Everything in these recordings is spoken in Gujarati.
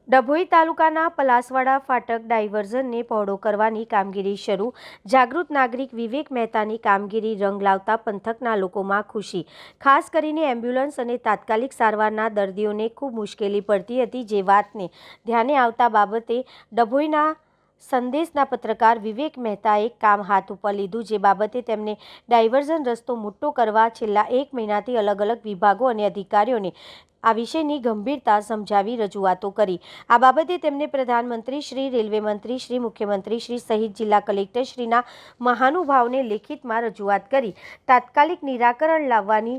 ડભોઈ તાલુકાના પલાસવાડા ફાટક ડાયવર્ઝનને પહોળો કરવાની કામગીરી શરૂ। જાગૃત નાગરિક વિવેક મહેતાની કામગીરી રંગ લાવતા પંથકના લોકોમાં ખુશી। ખાસ કરીને એમ્બ્યુલન્સ અને તાત્કાલિક સારવારના દર્દીઓને ખૂબ મુશ્કેલી પડતી હતી, જે વાતને ધ્યાને આવતા બાબતે ડભોઈના સંદેશના પત્રકાર વિવેક મહેતાએ કામ હાથ ઉપર લીધું, જે બાબતે તેમને ડાયવર્ઝન રસ્તો મોટો કરવા છેલ્લા 1 મહિનાથી અલગ અલગ વિભાગો અને અધિકારીઓને આ વિષયની ગંભીરતા સમજાવી રજૂઆતો કરી। આ બાબતે તેમને પ્રધાનમંત્રી શ્રી, રેલવે મંત્રી શ્રી, મુખ્યમંત્રી શ્રી સહિત જિલ્લા કલેક્ટર શ્રીના મહાનુભાવોને લેખિતમાં રજૂઆત કરી તાત્કાલિક નિરાકરણ લાવવાની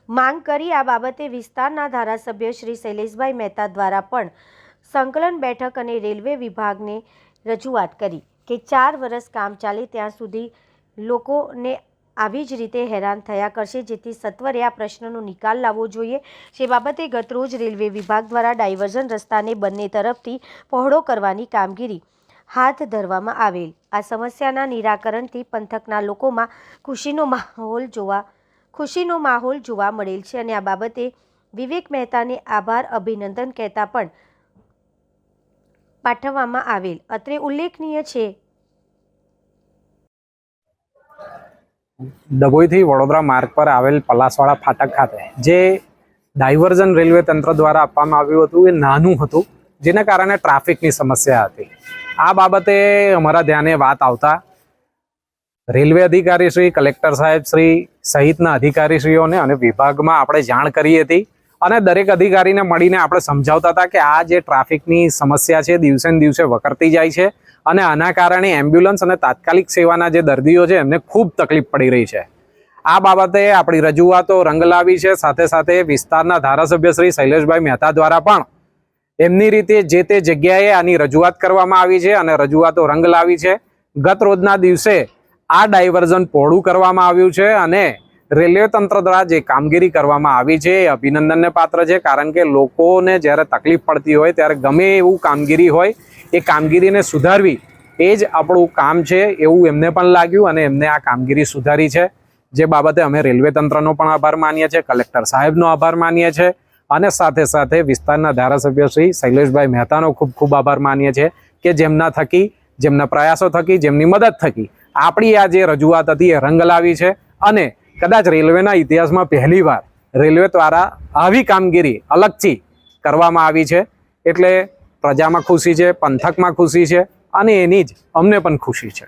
માંગ કરી। આ બાબતે વિસ્તારના ધારાસભ્ય શ્રી શૈલેષભાઈ મહેતા દ્વારા પણ સંકલન બેઠક અને રેલવે વિભાગને રજૂઆત કરી કે 4 વર્ષ કામ ચાલે ત્યાં સુધી લોકોને આવી જ રીતે હેરાન થયા કરશે, જેથી સત્વરે આ પ્રશ્નનો નિકાલ લાવવો જોઈએ। જે બાબતે ગતરોજ રેલવે વિભાગ દ્વારા ડાયવર્ઝન રસ્તાને બંને તરફથી પહોળો કરવાની કામગીરી હાથ ધરવામાં આવેલ। આ સમસ્યાના નિરાકરણથી પંથકના લોકોમાં ખુશીનો માહોલ જોવા મળેલ છે અને આ બાબતે વિવેક મહેતાને આભાર અભિનંદન કહેતા પણ પાઠવવામાં આવેલ। અત્રે ઉલ્લેખનીય છે ડભોઈ થી વડોદરા માર્ગ પર આવેલ પલાસવાડા ફાટક ખાતે જે ડાયવર્ઝન રેલવે તંત્ર દ્વારા આપવામાં આવ્યું હતું એ નાનું હતું, જેને કારણે ટ્રાફિકની સમસ્યા હતી। આ બાબતે અમારા ધ્યાને વાત આવતા રેલવે અધિકારી શ્રી, કલેક્ટર સાહેબ શ્રી સહિતના અધિકારીશ્રીઓને અને વિભાગમાં આપણે જાણ કરી હતી અને દરેક અધિકારીને મળીને આપણે સમજાવતા હતા કે આ જે ટ્રાફિકની સમસ્યા છે દિવસે ને દિવસે વકરતી જાય છે અને આના કારણે એમ્બ્યુલન્સ અને તાત્કાલિક સેવાના જે દર્દીઓ છે એમને ખૂબ તકલીફ પડી રહી છે। આ બાબતે આપણી રજૂઆતો રંગ લાવી છે। સાથે સાથે વિસ્તારના ધારાસભ્ય શ્રી શૈલેષભાઈ મહેતા દ્વારા પણ એમની રીતે જે તે જગ્યાએ આની રજૂઆત કરવામાં આવી છે અને રજૂઆતો રંગ લાવી છે। ગત રોજના દિવસે આ ડાયવર્ઝન પહોળું કરવામાં આવ્યું છે અને રેલવે તંત્ર દ્વારા જે કામગીરી કરવામાં આવી છે એ અભિનંદનને પાત્ર છે, કારણ કે લોકોને જ્યારે તકલીફ પડતી હોય ત્યારે ગમે એવું કામગીરી હોય એ કામગીરીને સુધારવી એ જ આપણું કામ છે એવું એમને પણ લાગ્યું અને એમને આ કામગીરી સુધારી છે। જે બાબતે અમે રેલવે તંત્રનો પણ આભાર માનીએ છીએ, કલેક્ટર સાહેબનો આભાર માનીએ છીએ અને સાથે સાથે વિસ્તારના ધારાસભ્ય શ્રી શૈલેષભાઈ મહેતાનો ખૂબ ખૂબ આભાર માનીએ છીએ કે જેમના થકી, જેમના પ્રયાસો થકી, જેમની મદદ થકી આપણી આ જે રજૂઆત હતી એ રંગ લાવી છે અને કદાચ રેલવેના ઇતિહાસમાં પહેલીવાર રેલવે દ્વારા આવી કામગીરી અલગથી કરવામાં આવી છે। એટલે પ્રજામાં ખુશી છે, પંથકમાં ખુશી છે અને એની જ અમને પણ ખુશી છે।